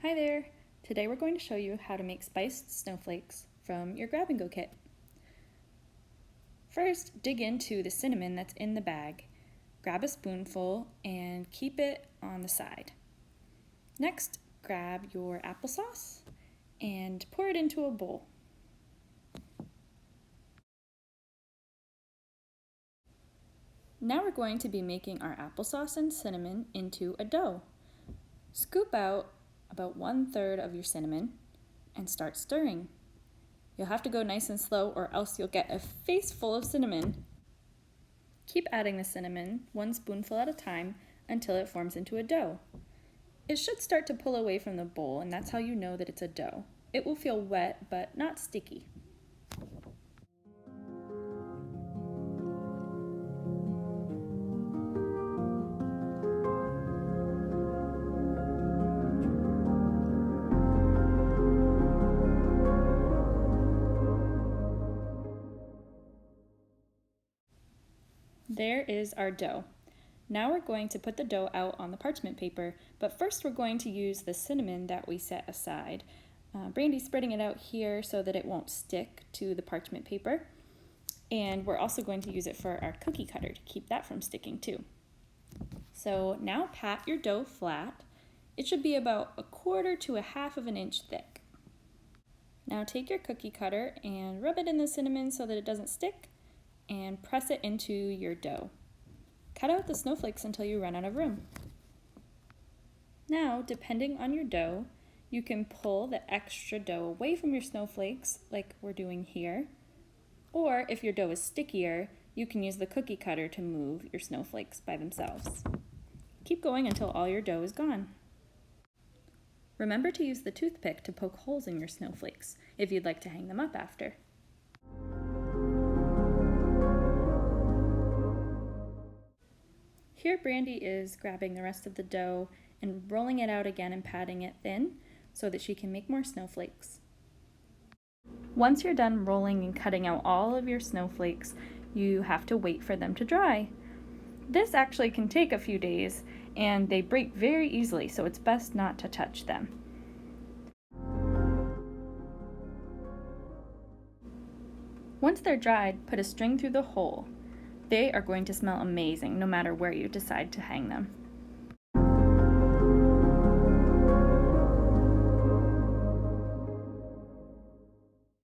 Hi there! Today we're going to show you how to make spiced snowflakes from your grab-and-go kit. First, dig into the cinnamon that's in the bag. Grab a spoonful and keep it on the side. Next, grab your applesauce and pour it into a bowl. Now we're going to be making our applesauce and cinnamon into a dough. Scoop out about 1/3 of your cinnamon and start stirring. You'll have to go nice and slow or else you'll get a face full of cinnamon. Keep adding the cinnamon 1 spoonful at a time until it forms into a dough. It should start to pull away from the bowl, and that's how you know that it's a dough. It will feel wet but not sticky. There is our dough. Now we're going to put the dough out on the parchment paper, but first we're going to use the cinnamon that we set aside. Brandi's spreading it out here so that it won't stick to the parchment paper, and we're also going to use it for our cookie cutter to keep that from sticking too. So now pat your dough flat. It should be about 1/4 to 1/2 of an inch thick. Now take your cookie cutter and rub it in the cinnamon so that it doesn't stick, and press it into your dough. Cut out the snowflakes until you run out of room. Now, depending on your dough, you can pull the extra dough away from your snowflakes like we're doing here, or if your dough is stickier, you can use the cookie cutter to move your snowflakes by themselves. Keep going until all your dough is gone. Remember to use the toothpick to poke holes in your snowflakes if you'd like to hang them up after. Here Brandi is grabbing the rest of the dough and rolling it out again and patting it thin so that she can make more snowflakes. Once you're done rolling and cutting out all of your snowflakes, you have to wait for them to dry. This actually can take a few days and they break very easily, so it's best not to touch them. Once they're dried, put a string through the hole. They are going to smell amazing no matter where you decide to hang them.